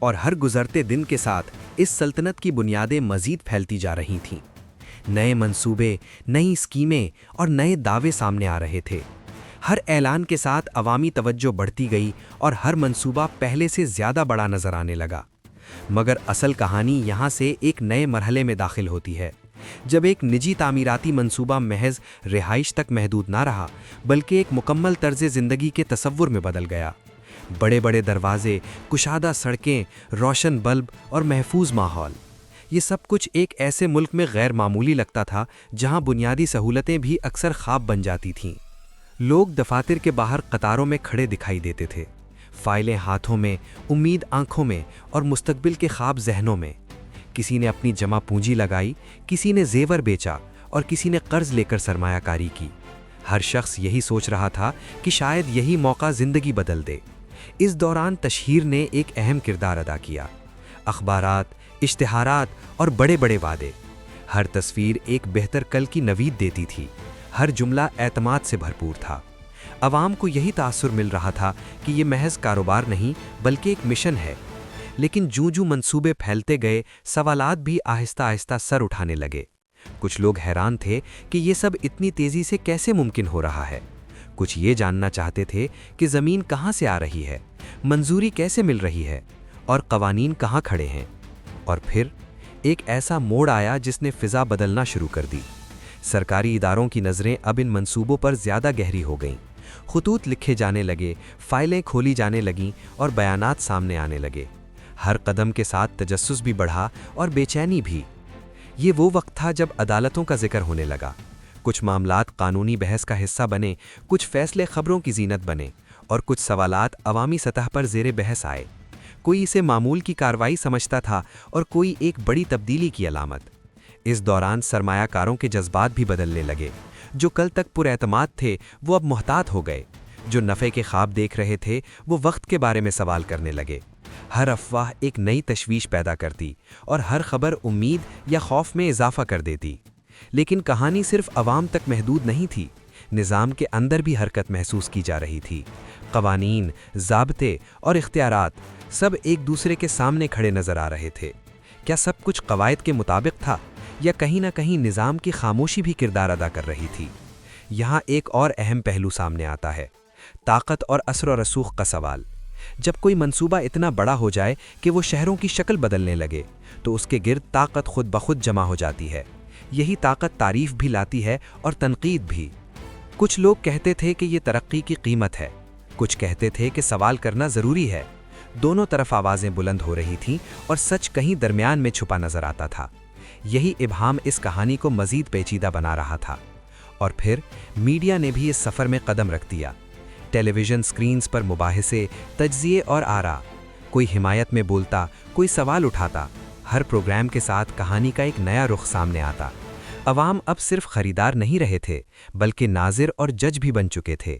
اور ہر گزرتے دن کے ساتھ اس سلطنت کی بنیادیں مزید پھیلتی جا رہی تھیں۔ نئے منصوبے، نئی اسکیمیں اور نئے دعوے سامنے آ رہے تھے۔ ہر اعلان کے ساتھ عوامی توجہ بڑھتی گئی اور ہر منصوبہ پہلے سے زیادہ بڑا نظر آنے لگا۔ مگر اصل کہانی یہاں سے ایک نئے مرحلے میں داخل ہوتی ہے، جب ایک نجی تعمیراتی منصوبہ محض رہائش تک محدود نہ رہا بلکہ ایک مکمل طرز زندگی کے تصور میں بدل گیا۔ بڑے بڑے دروازے، کشادہ سڑکیں، روشن بلب اور محفوظ ماحول، یہ سب کچھ ایک ایسے ملک میں غیر معمولی لگتا تھا جہاں بنیادی سہولتیں بھی اکثر خواب بن جاتی تھیں۔ لوگ دفاتر کے باہر قطاروں میں کھڑے دکھائی دیتے تھے، فائلیں ہاتھوں میں، امید آنکھوں میں اور مستقبل کے خواب ذہنوں میں۔ کسی نے اپنی جمع پونجی لگائی، کسی نے زیور بیچا اور کسی نے قرض لے کر سرمایہ کاری کی۔ ہر شخص یہی سوچ رہا تھا کہ شاید یہی موقع زندگی بدل دے۔ اس دوران تشہیر نے ایک اہم کردار ادا کیا۔ اخبارات، اشتہارات اور بڑے بڑے وعدے، ہر تصویر ایک بہتر کل کی نوید دیتی تھی، ہر جملہ اعتماد سے بھرپور تھا۔ عوام کو یہی تاثر مل رہا تھا کہ یہ محض کاروبار نہیں بلکہ ایک مشن ہے۔ لیکن جوں منصوبے پھیلتے گئے، سوالات بھی آہستہ آہستہ سر اٹھانے لگے۔ کچھ لوگ حیران تھے کہ یہ سب اتنی تیزی سے کیسے ممکن ہو رہا ہے۔ کچھ یہ جاننا چاہتے تھے کہ زمین کہاں سے آ رہی ہے، منظوری کیسے مل رہی ہے اور قوانین کہاں کھڑے ہیں۔ اور پھر ایک ایسا موڑ آیا جس نے فضا بدلنا شروع کر دی۔ سرکاری اداروں کی نظریں اب ان منصوبوں پر زیادہ گہری ہو گئیں۔ خطوط لکھے جانے لگے، فائلیں کھولی جانے لگیں اور بیانات سامنے آنے لگے۔ ہر قدم کے ساتھ تجسس بھی بڑھا اور بے چینی بھی۔ یہ وہ وقت تھا جب عدالتوں کا ذکر ہونے لگا۔ کچھ معاملات قانونی بحث کا حصہ بنے، کچھ فیصلے خبروں کی زینت بنے اور کچھ سوالات عوامی سطح پر زیر بحث آئے۔ کوئی اسے معمول کی کارروائی سمجھتا تھا اور کوئی ایک بڑی تبدیلی کی علامت۔ اس دوران سرمایہ کاروں کے جذبات بھی بدلنے لگے۔ جو کل تک پر اعتماد تھے وہ اب محتاط ہو گئے۔ جو نفع کے خواب دیکھ رہے تھے وہ وقت کے بارے میں سوال کرنے لگے۔ ہر افواہ ایک نئی تشویش پیدا کرتی اور ہر خبر امید یا خوف میں اضافہ کر دیتی۔ لیکن کہانی صرف عوام تک محدود نہیں تھی، نظام کے اندر بھی حرکت محسوس کی جا رہی تھی۔ قوانین، ضابطے اور اختیارات سب ایک دوسرے کے سامنے کھڑے نظر آ رہے تھے۔ کیا سب کچھ قواعد کے مطابق تھا یا کہیں نہ کہیں نظام کی خاموشی بھی کردار ادا کر رہی تھی؟ یہاں ایک اور اہم پہلو سامنے آتا ہے، طاقت اور اثر و رسوخ کا سوال۔ جب کوئی منصوبہ اتنا بڑا ہو جائے کہ وہ شہروں کی شکل بدلنے لگے تو اس کے گرد طاقت خود بخود جمع ہو جاتی ہے۔ یہی طاقت تعریف بھی لاتی ہے اور تنقید بھی۔ کچھ لوگ کہتے تھے کہ یہ ترقی کی قیمت ہے، کچھ کہتے تھے کہ سوال کرنا ضروری ہے۔ دونوں طرف آوازیں بلند ہو رہی تھیں اور سچ کہیں درمیان میں چھپا نظر آتا تھا۔ یہی ابہام اس کہانی کو مزید پیچیدہ بنا رہا تھا۔ اور پھر میڈیا نے بھی اس سفر میں قدم رکھ دیا۔ ٹیلی ویژن سکرینز پر مباحثے، تجزیے اور آراء، کوئی حمایت میں بولتا، کوئی سوال اٹھاتا۔ ہر پروگرام کے ساتھ کہانی کا ایک نیا رخ سامنے آتا۔ عوام اب صرف خریدار نہیں رہے تھے بلکہ ناظر اور جج بھی بن چکے تھے۔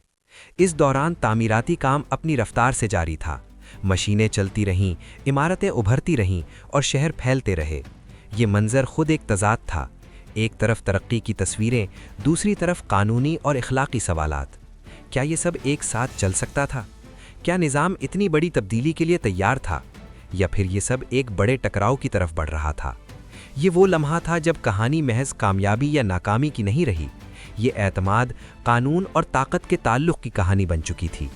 اس دوران تعمیراتی کام اپنی رفتار سے جاری تھا۔ مشینیں چلتی رہیں، عمارتیں ابھرتی رہیں اور شہر پھیلتے رہے۔ یہ منظر خود ایک تضاد تھا، ایک طرف ترقی کی تصویریں، دوسری طرف قانونی اور اخلاقی سوالات۔ کیا یہ سب ایک ساتھ چل سکتا تھا؟ کیا نظام اتنی بڑی تبدیلی کے لیے تیار تھا؟ یا پھر یہ سب ایک بڑے ٹکراؤ کی طرف بڑھ رہا تھا؟ یہ وہ لمحہ تھا جب کہانی محض کامیابی یا ناکامی کی نہیں رہی، یہ اعتماد، قانون اور طاقت کے تعلق کی کہانی بن چکی تھی۔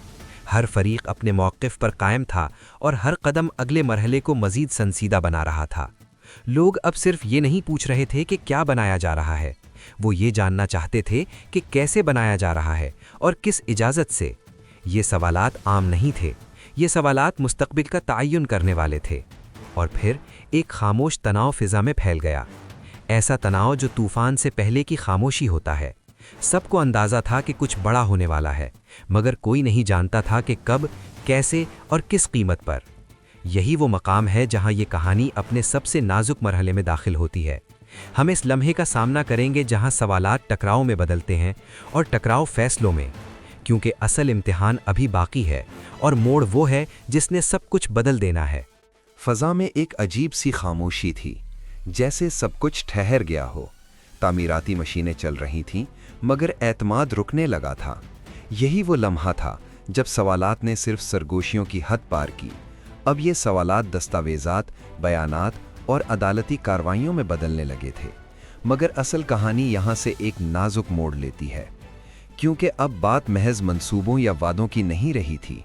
ہر فریق اپنے موقف پر قائم تھا اور ہر قدم اگلے مرحلے کو مزید سنجیدہ بنا رہا تھا۔ لوگ اب صرف یہ نہیں پوچھ رہے تھے کہ کیا بنایا جا رہا ہے، وہ یہ جاننا چاہتے تھے کہ کیسے بنایا جا رہا ہے اور کس اجازت سے۔ یہ سوالات عام نہیں تھے، یہ سوالات مستقبل کا تعین کرنے والے تھے۔ اور پھر ایک خاموش تناؤ فضا میں پھیل گیا، ایسا تناؤ جو طوفان سے پہلے کی خاموشی ہوتا ہے۔ سب کو اندازہ تھا کہ کچھ بڑا ہونے والا ہے، مگر کوئی نہیں جانتا تھا کہ کب، کیسے اور کس قیمت پر۔ یہی وہ مقام ہے جہاں یہ کہانی اپنے سب سے نازک مرحلے میں داخل ہوتی ہے۔ ہم اس لمحے کا سامنا کریں گے جہاں سوالات ٹکراؤ میں بدلتے ہیں اور ٹکراؤ فیصلوں میں، کیونکہ اصل امتحان ابھی باقی ہے اور موڑ وہ ہے جس نے سب کچھ بدل دینا ہے۔ فضا میں ایک عجیب سی خاموشی تھی، جیسے سب کچھ ٹھہر گیا ہو۔ تعمیراتی مشینیں چل رہی تھیں مگر اعتماد رکنے لگا تھا۔ یہی وہ لمحہ تھا جب سوالات نے صرف سرگوشیوں کی حد پار کی، اب یہ سوالات دستاویزات، بیانات اور عدالتی کارروائیوں میں بدلنے لگے تھے، مگر اصل کہانی یہاں سے ایک نازک موڑ لیتی ہے، کیونکہ اب بات محض منصوبوں یا وعدوں کی نہیں رہی تھی،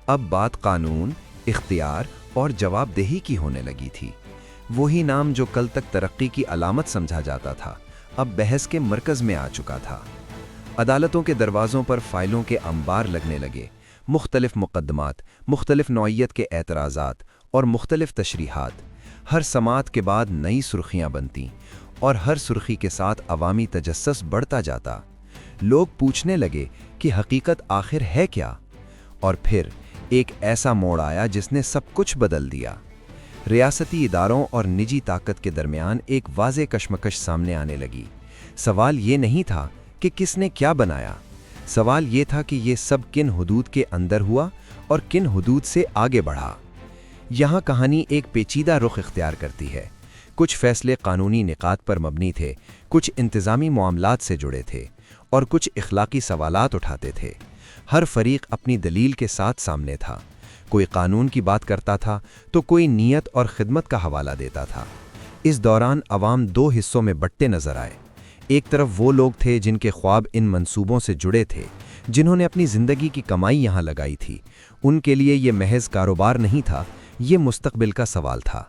اب بات قانون، اختیار اور جواب دہی کی ہونے لگی تھی۔ وہی نام جو کل تک ترقی کی علامت سمجھا جاتا تھا، اب بحث کے مرکز میں آ چکا تھا۔ عدالتوں کے دروازوں پر فائلوں کے انبار لگنے لگے، مختلف مقدمات، مختلف نوعیت کے اعتراضات اور مختلف تشریحات۔ ہر سماعت کے بعد نئی سرخیاں بنتیں، اور ہر سرخی کے ساتھ عوامی تجسس بڑھتا جاتا۔ لوگ پوچھنے لگے کہ حقیقت آخر ہے کیا؟ اور پھر ایک ایسا موڑ آیا جس نے سب کچھ بدل دیا۔ ریاستی اداروں اور نجی طاقت کے درمیان ایک واضح کشمکش سامنے آنے لگی۔ سوال یہ نہیں تھا کہ کس نے کیا بنایا، سوال یہ تھا کہ یہ سب کن حدود کے اندر ہوا اور کن حدود سے آگے بڑھا۔ یہاں کہانی ایک پیچیدہ رخ اختیار کرتی ہے۔ کچھ فیصلے قانونی نکات پر مبنی تھے، کچھ انتظامی معاملات سے جڑے تھے، اور کچھ اخلاقی سوالات اٹھاتے تھے۔ ہر فریق اپنی دلیل کے ساتھ سامنے تھا۔ کوئی قانون کی بات کرتا تھا تو کوئی نیت اور خدمت کا حوالہ دیتا تھا۔ اس دوران عوام دو حصوں میں بٹتے نظر آئے۔ ایک طرف وہ لوگ تھے جن کے خواب ان منصوبوں سے جڑے تھے، جنہوں نے اپنی زندگی کی کمائی یہاں لگائی تھی۔ ان کے لیے یہ محض کاروبار نہیں تھا، یہ مستقبل کا سوال تھا۔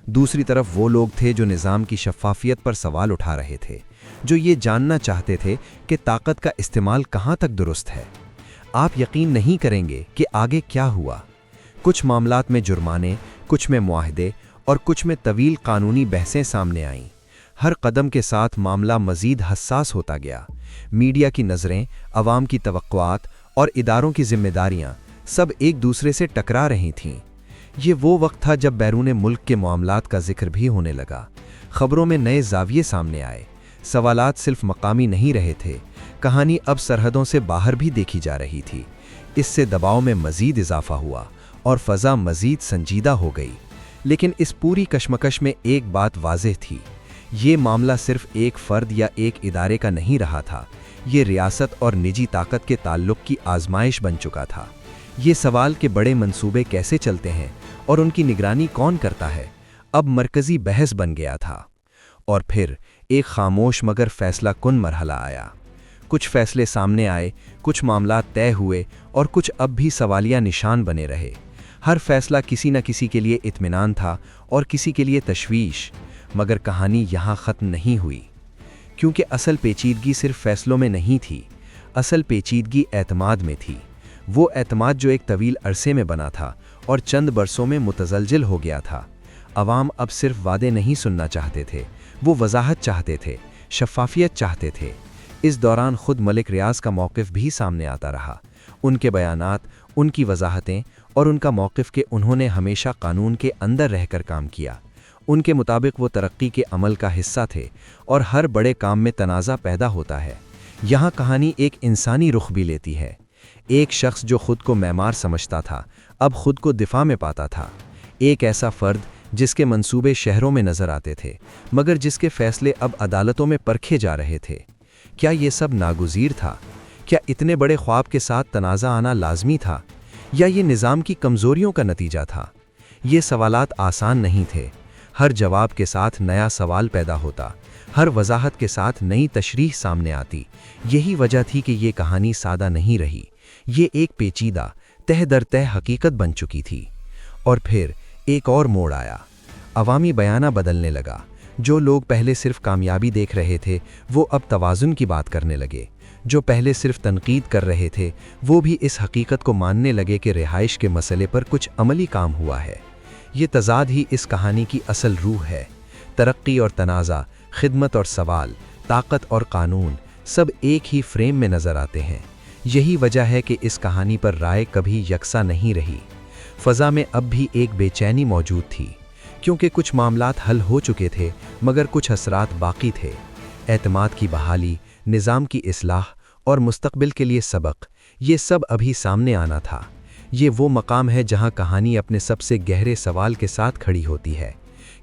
دوسری طرف وہ لوگ تھے جو نظام کی شفافیت پر سوال اٹھا رہے تھے، جو یہ جاننا چاہتے تھے کہ طاقت کا استعمال کہاں تک درست ہے۔ آپ یقین نہیں کریں گے کہ آگے کیا ہوا۔ کچھ معاملات میں جرمانے، کچھ میں معاہدے اور کچھ میں طویل قانونی بحثیں سامنے آئیں۔ ہر قدم کے ساتھ معاملہ مزید حساس ہوتا گیا۔ میڈیا کی نظریں، عوام کی توقعات اور اداروں کی ذمہ داریاں سب ایک دوسرے سے ٹکرا رہی تھیں۔ یہ وہ وقت تھا جب بیرون ملک کے معاملات کا ذکر بھی ہونے لگا۔ خبروں میں نئے زاویے سامنے آئے۔ سوالات صرف مقامی نہیں رہے تھے، کہانی اب سرحدوں سے باہر بھی دیکھی جا رہی تھی۔ اس سے دباؤ میں مزید اضافہ ہوا اور فضا مزید سنجیدہ ہو گئی۔ لیکن اس پوری کشمکش میں ایک بات واضح تھی، یہ معاملہ صرف ایک فرد یا ایک ادارے کا نہیں رہا تھا، یہ ریاست اور نجی طاقت کے تعلق کی آزمائش بن چکا تھا۔ یہ سوال کہ بڑے منصوبے کیسے چلتے ہیں اور ان کی نگرانی کون کرتا ہے، اب مرکزی بحث بن گیا تھا۔ اور پھر ایک خاموش مگر فیصلہ کن مرحلہ آیا۔ کچھ فیصلے سامنے آئے، کچھ معاملات طے ہوئے اور کچھ اب بھی سوالیہ نشان بنے رہے۔ ہر فیصلہ کسی نہ کسی کے لیے اطمینان تھا اور کسی کے لیے تشویش، مگر کہانی یہاں ختم نہیں ہوئی، کیونکہ اصل پیچیدگی صرف فیصلوں میں نہیں تھی، اصل پیچیدگی اعتماد میں تھی۔ وہ اعتماد جو ایک طویل عرصے میں بنا تھا اور چند برسوں میں متزلزل ہو گیا تھا۔ عوام اب صرف وعدے نہیں سننا چاہتے تھے، وہ وضاحت چاہتے تھے، شفافیت چاہتے تھے۔ اس دوران خود ملک ریاض کا موقف بھی سامنے آتا رہا، ان کے بیانات، ان کی وضاحتیں اور ان کا موقف کہ انہوں نے ہمیشہ قانون کے اندر رہ کر کام کیا۔ ان کے مطابق وہ ترقی کے عمل کا حصہ تھے، اور ہر بڑے کام میں تنازع پیدا ہوتا ہے۔ یہاں کہانی ایک انسانی رخ بھی لیتی ہے۔ ایک شخص جو خود کو معمار سمجھتا تھا، اب خود کو دفاع میں پاتا تھا۔ ایک ایسا فرد جس کے منصوبے شہروں میں نظر آتے تھے، مگر جس کے فیصلے اب عدالتوں میں پرکھے جا رہے تھے۔ کیا یہ سب ناگزیر تھا؟ کیا اتنے بڑے خواب کے ساتھ تنازع آنا لازمی تھا؟ یا یہ نظام کی کمزوریوں کا نتیجہ تھا؟ یہ سوالات آسان نہیں تھے۔ ہر جواب کے ساتھ نیا سوال پیدا ہوتا، ہر وضاحت کے ساتھ نئی تشریح سامنے آتی۔ یہی وجہ تھی کہ یہ کہانی سادہ نہیں رہی، یہ ایک پیچیدہ، تہ در تہ حقیقت بن چکی تھی۔ اور پھر ایک اور موڑ آیا، عوامی بیانہ بدلنے لگا۔ جو لوگ پہلے صرف کامیابی دیکھ رہے تھے، وہ اب توازن کی بات کرنے لگے۔ جو پہلے صرف تنقید کر رہے تھے، وہ بھی اس حقیقت کو ماننے لگے کہ رہائش کے مسئلے پر کچھ عملی کام ہوا ہے۔ یہ تضاد ہی اس کہانی کی اصل روح ہے۔ ترقی اور تنازع، خدمت اور سوال، طاقت اور قانون، سب ایک ہی فریم میں نظر آتے ہیں۔ یہی وجہ ہے کہ اس کہانی پر رائے کبھی یکساں نہیں رہی۔ فضا میں اب بھی ایک بے چینی موجود تھی، کیونکہ کچھ معاملات حل ہو چکے تھے، مگر کچھ اثرات باقی تھے۔ اعتماد کی بحالی، نظام کی اصلاح اور مستقبل کے لیے سبق، یہ سب ابھی سامنے آنا تھا۔ یہ وہ مقام ہے جہاں کہانی اپنے سب سے گہرے سوال کے ساتھ کھڑی ہوتی ہے۔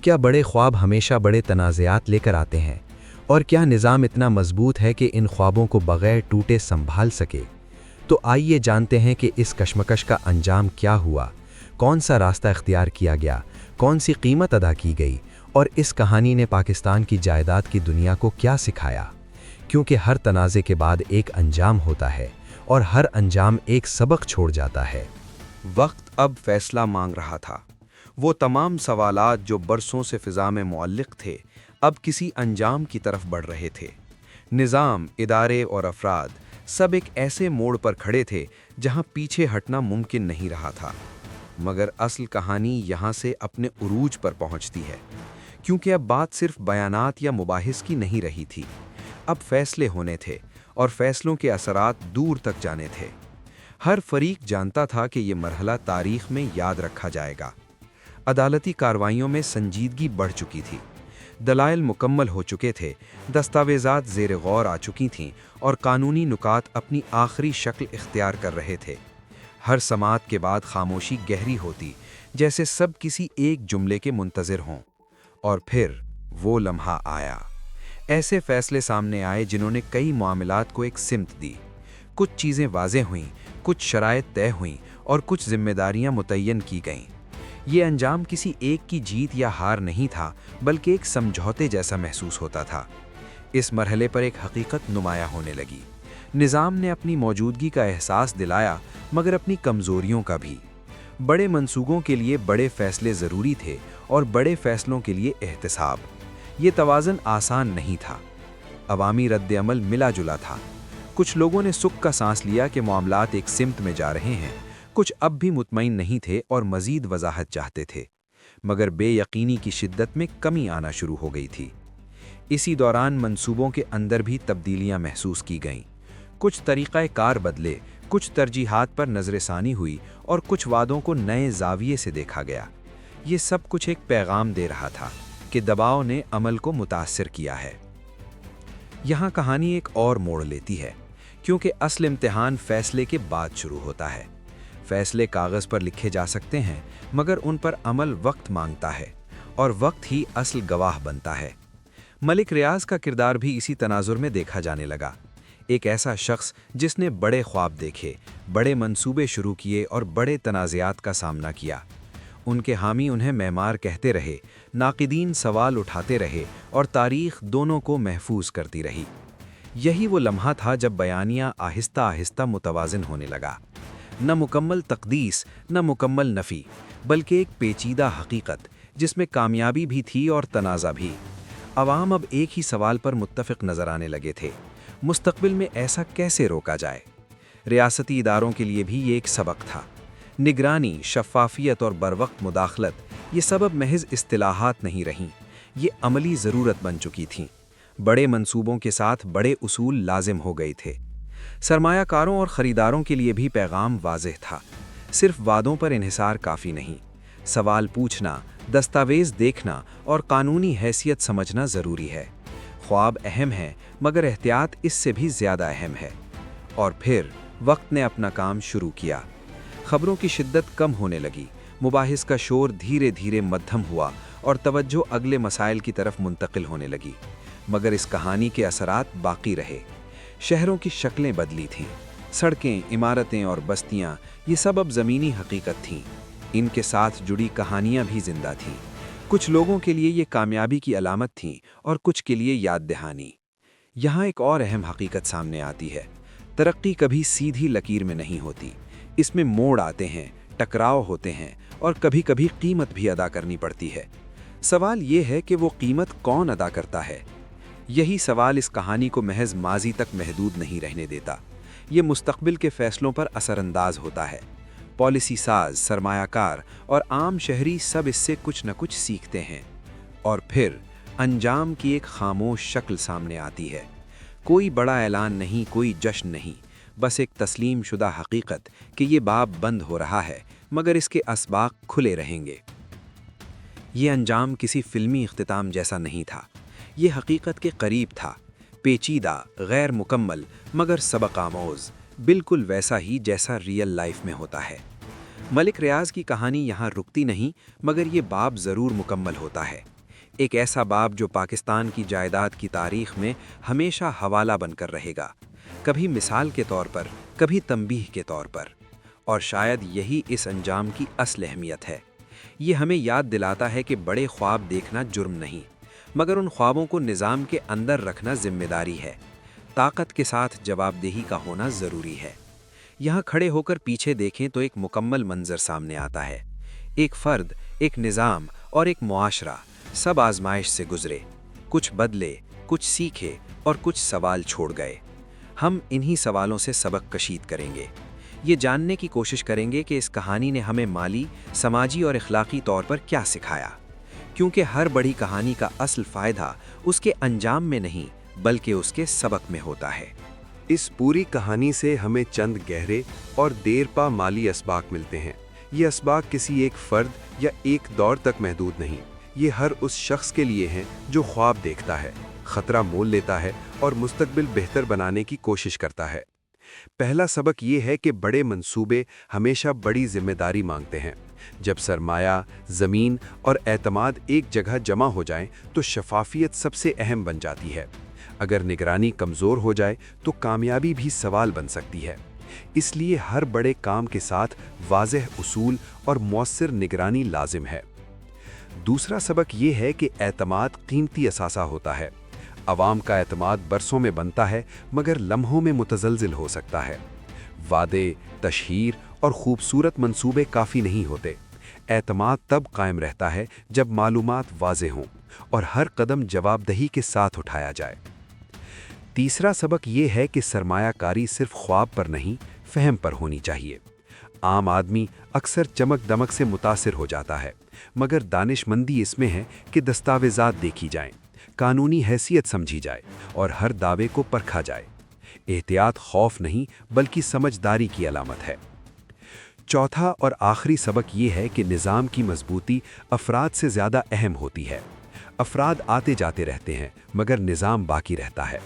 کیا بڑے خواب ہمیشہ بڑے تنازعات لے کر آتے ہیں؟ اور کیا نظام اتنا مضبوط ہے کہ ان خوابوں کو بغیر ٹوٹے سنبھال سکے؟ تو آئیے جانتے ہیں کہ اس کشمکش کا انجام کیا ہوا۔ کون سا راستہ اختیار کیا گیا، کون سی قیمت ادا کی گئی، اور اس کہانی نے پاکستان کی جائیداد کی دنیا کو کیا سکھایا؟ کیونکہ ہر تنازع کے بعد ایک انجام ہوتا ہے اور ہر انجام ایک سبق چھوڑ جاتا ہے۔ وقت اب فیصلہ مانگ رہا تھا۔ وہ تمام سوالات جو برسوں سے فضا میں معلق تھے اب کسی انجام کی طرف بڑھ رہے تھے۔ نظام، ادارے اور افراد سب ایک ایسے موڑ پر کھڑے تھے جہاں پیچھے ہٹنا ممکن نہیں رہا تھا۔ مگر اصل کہانی یہاں سے اپنے عروج پر پہنچتی ہے، کیونکہ اب بات صرف بیانات یا مباحث کی نہیں رہی تھی۔ اب فیصلے ہونے تھے اور فیصلوں کے اثرات دور تک جانے تھے۔ ہر فریق جانتا تھا کہ یہ مرحلہ تاریخ میں یاد رکھا جائے گا۔ عدالتی کارروائیوں میں سنجیدگی بڑھ چکی تھی، دلائل مکمل ہو چکے تھے، دستاویزات زیر غور آ چکی تھیں اور قانونی نکات اپنی آخری شکل اختیار کر رہے تھے۔ ہر سماعت کے بعد خاموشی گہری ہوتی، جیسے سب کسی ایک جملے کے منتظر ہوں۔ اور پھر وہ لمحہ آیا۔ ایسے فیصلے سامنے آئے جنہوں نے کئی معاملات کو ایک سمت دی۔ کچھ چیزیں واضح ہوئیں، کچھ شرائط طے ہوئیں اور کچھ ذمہ داریاں متعین کی گئیں۔ یہ انجام کسی ایک کی جیت یا ہار نہیں تھا، بلکہ ایک سمجھوتے جیسا محسوس ہوتا تھا۔ اس مرحلے پر ایک حقیقت نمایاں ہونے لگی۔ نظام نے اپنی موجودگی کا احساس دلایا، مگر اپنی کمزوریوں کا بھی۔ بڑے منصوبوں کے لیے بڑے فیصلے ضروری تھے اور بڑے فیصلوں کے لیے احتساب۔ یہ توازن آسان نہیں تھا۔ عوامی رد عمل ملا جلا تھا۔ کچھ لوگوں نے سکھ کا سانس لیا کہ معاملات ایک سمت میں جا رہے ہیں، کچھ اب بھی مطمئن نہیں تھے اور مزید وضاحت چاہتے تھے، مگر بے یقینی کی شدت میں کمی آنا شروع ہو گئی تھی۔ اسی دوران منصوبوں کے اندر بھی تبدیلیاں محسوس کی گئیں۔ کچھ طریقہ کار بدلے، کچھ ترجیحات پر نظر ثانی ہوئی اور کچھ وعدوں کو نئے زاویے سے دیکھا گیا۔ یہ سب کچھ ایک پیغام دے رہا تھا کہ دباؤ نے عمل کو متاثر کیا ہے۔ یہاں کہانی ایک اور موڑ لیتی ہے، کیونکہ اصل امتحان فیصلے کے بعد شروع ہوتا ہے۔ فیصلے کاغذ پر لکھے جا سکتے ہیں، مگر ان پر عمل وقت مانگتا ہے، اور وقت ہی اصل گواہ بنتا ہے۔ ملک ریاض کا کردار بھی اسی تناظر میں دیکھا جانے لگا۔ ایک ایسا شخص جس نے بڑے خواب دیکھے، بڑے منصوبے شروع کیے اور بڑے تنازعات کا سامنا کیا۔ ان کے حامی انہیں معمار کہتے رہے، ناقدین سوال اٹھاتے رہے اور تاریخ دونوں کو محفوظ کرتی رہی۔ یہی وہ لمحہ تھا جب بیانیہ آہستہ آہستہ متوازن ہونے لگا۔ نہ مکمل تقدیس، نہ مکمل نفی، بلکہ ایک پیچیدہ حقیقت جس میں کامیابی بھی تھی اور تنازع بھی۔ عوام اب ایک ہی سوال پر متفق نظر آنے لگے تھے: مستقبل میں ایسا کیسے روکا جائے؟ ریاستی اداروں کے لیے بھی یہ ایک سبق تھا۔ نگرانی، شفافیت اور بروقت مداخلت، یہ سب اب محض اصطلاحات نہیں رہیں، یہ عملی ضرورت بن چکی تھیں۔ بڑے منصوبوں کے ساتھ بڑے اصول لازم ہو گئے تھے۔ سرمایہ کاروں اور خریداروں کے لیے بھی پیغام واضح تھا: صرف وعدوں پر انحصار کافی نہیں، سوال پوچھنا، دستاویز دیکھنا اور قانونی حیثیت سمجھنا ضروری ہے۔ خواب اہم ہے، مگر احتیاط اس سے بھی زیادہ اہم ہے۔ اور پھر وقت نے اپنا کام شروع کیا۔ خبروں کی شدت کم ہونے لگی، مباحث کا شور دھیرے دھیرے مدھم ہوا اور توجہ اگلے مسائل کی طرف منتقل ہونے لگی۔ مگر اس کہانی کے اثرات باقی رہے۔ شہروں کی شکلیں بدلی تھیں، سڑکیں، عمارتیں اور بستیاں، یہ سب اب زمینی حقیقت تھیں۔ ان کے ساتھ جڑی کہانیاں بھی زندہ تھیں۔ کچھ لوگوں کے لیے یہ کامیابی کی علامت تھیں اور کچھ کے لیے یاد دہانی۔ یہاں ایک اور اہم حقیقت سامنے آتی ہے: ترقی کبھی سیدھی لکیر میں نہیں ہوتی، اس میں موڑ آتے ہیں، ٹکراؤ ہوتے ہیں اور کبھی کبھی قیمت بھی ادا کرنی پڑتی ہے۔ سوال یہ ہے کہ وہ قیمت کون ادا کرتا ہے؟ یہی سوال اس کہانی کو محض ماضی تک محدود نہیں رہنے دیتا، یہ مستقبل کے فیصلوں پر اثر انداز ہوتا ہے۔ پالیسی ساز، سرمایہ کار اور عام شہری سب اس سے کچھ نہ کچھ سیکھتے ہیں۔ اور پھر انجام کی ایک خاموش شکل سامنے آتی ہے۔ کوئی بڑا اعلان نہیں، کوئی جشن نہیں، بس ایک تسلیم شدہ حقیقت کہ یہ باب بند ہو رہا ہے، مگر اس کے اسباق کھلے رہیں گے۔ یہ انجام کسی فلمی اختتام جیسا نہیں تھا، یہ حقیقت کے قریب تھا، پیچیدہ، غیر مکمل، مگر سبق آموز، بالکل ویسا ہی جیسا ریئل لائف میں ہوتا ہے۔ ملک ریاض کی کہانی یہاں رکتی نہیں، مگر یہ باب ضرور مکمل ہوتا ہے۔ ایک ایسا باب جو پاکستان کی جائیداد کی تاریخ میں ہمیشہ حوالہ بن کر رہے گا، کبھی مثال کے طور پر، کبھی تنبیہ کے طور پر۔ اور شاید یہی اس انجام کی اصل اہمیت ہے۔ یہ ہمیں یاد دلاتا ہے کہ بڑے خواب دیکھنا جرم نہیں، مگر ان خوابوں کو نظام کے اندر رکھنا ذمہ داری ہے۔ طاقت کے ساتھ جواب دہی کا ہونا ضروری ہے۔ یہاں کھڑے ہو کر پیچھے دیکھیں تو ایک مکمل منظر سامنے آتا ہے۔ ایک فرد، ایک نظام اور ایک معاشرہ، سب آزمائش سے گزرے، کچھ بدلے، کچھ سیکھے اور کچھ سوال چھوڑ گئے۔ ہم انہی سوالوں سے سبق کشید کریں گے۔ یہ جاننے کی کوشش کریں گے کہ اس کہانی نے ہمیں مالی، سماجی اور اخلاقی طور پر کیا سکھایا، کیونکہ ہر بڑی کہانی کا اصل فائدہ اس کے انجام میں نہیں بلکہ اس کے سبق میں ہوتا ہے۔ اس پوری کہانی سے ہمیں چند گہرے اور دیر پا مالی اسباق ملتے ہیں۔ یہ اسباق کسی ایک فرد یا ایک دور تک محدود نہیں، یہ ہر اس شخص کے لیے ہیں جو خواب دیکھتا ہے، خطرہ مول لیتا ہے اور مستقبل بہتر بنانے کی کوشش کرتا ہے۔ پہلا سبق یہ ہے کہ بڑے منصوبے ہمیشہ بڑی ذمہ داری مانگتے ہیں۔ جب سرمایہ، زمین اور اعتماد ایک جگہ جمع ہو جائیں تو شفافیت سب سے اہم بن جاتی ہے۔ اگر نگرانی کمزور ہو جائے تو کامیابی بھی سوال بن سکتی ہے۔ اس لیے ہر بڑے کام کے ساتھ واضح اصول اور مؤثر نگرانی لازم ہے۔ دوسرا سبق یہ ہے کہ اعتماد قیمتی اثاثہ ہوتا ہے۔ عوام کا اعتماد برسوں میں بنتا ہے مگر لمحوں میں متزلزل ہو سکتا ہے۔ وعدے، تشہیر اور خوبصورت منصوبے کافی نہیں ہوتے۔ اعتماد تب قائم رہتا ہے جب معلومات واضح ہوں اور ہر قدم جواب دہی کے ساتھ اٹھایا جائے۔ تیسرا سبق یہ ہے کہ سرمایہ کاری صرف خواب پر نہیں، فہم پر ہونی چاہیے۔ عام آدمی اکثر چمک دمک سے متاثر ہو جاتا ہے، مگر دانش مندی اس میں ہے کہ دستاویزات دیکھی جائیں، قانونی حیثیت سمجھی جائے اور ہر دعوے کو پرکھا جائے۔ احتیاط خوف نہیں بلکہ سمجھداری کی علامت ہے۔ چوتھا اور آخری سبق یہ ہے کہ نظام کی مضبوطی افراد سے زیادہ اہم ہوتی ہے۔ افراد آتے جاتے رہتے ہیں مگر نظام باقی رہتا ہے۔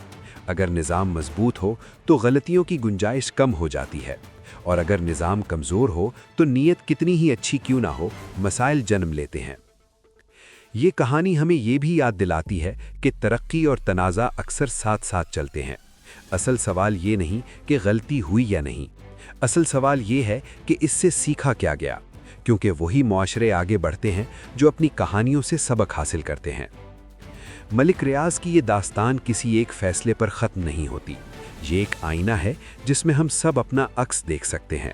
اگر نظام مضبوط ہو تو غلطیوں کی گنجائش کم ہو جاتی ہے، اور اگر نظام کمزور ہو تو نیت کتنی ہی اچھی کیوں نہ ہو، مسائل جنم لیتے ہیں۔ یہ کہانی ہمیں یہ بھی یاد دلاتی ہے کہ ترقی اور تنازع اکثر ساتھ ساتھ چلتے ہیں۔ اصل سوال یہ نہیں کہ غلطی ہوئی یا نہیں، اصل سوال یہ ہے کہ اس سے سیکھا کیا گیا، کیونکہ وہی معاشرے آگے بڑھتے ہیں جو اپنی کہانیوں سے سبق حاصل کرتے ہیں۔ ملک ریاض کی یہ داستان کسی ایک فیصلے پر ختم نہیں ہوتی، یہ ایک آئینہ ہے جس میں ہم سب اپنا عکس دیکھ سکتے ہیں۔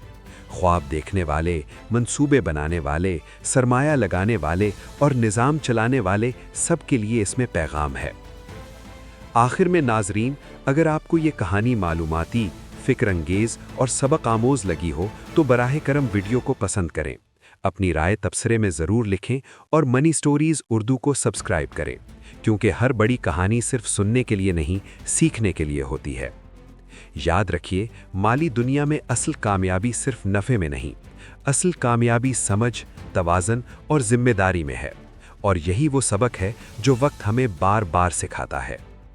خواب دیکھنے والے، منصوبے بنانے والے، سرمایہ لگانے والے اور نظام چلانے والے، سب کے لیے اس میں پیغام ہے۔ آخر میں ناظرین، اگر آپ کو یہ کہانی معلوماتی، فکر انگیز اور سبق آموز لگی ہو تو براہ کرم ویڈیو کو پسند کریں، اپنی رائے تبصرے میں ضرور لکھیں اور منی سٹوریز اردو کو سبسکرائب کریں، کیونکہ ہر بڑی کہانی صرف سننے کے لیے نہیں، سیکھنے کے لیے ہوتی ہے۔ یاد رکھیے، مالی دنیا میں اصل کامیابی صرف نفع میں نہیں، اصل کامیابی سمجھ، توازن اور ذمہ داری میں ہے، اور یہی وہ سبق ہے جو وقت ہمیں بار بار سکھاتا ہے۔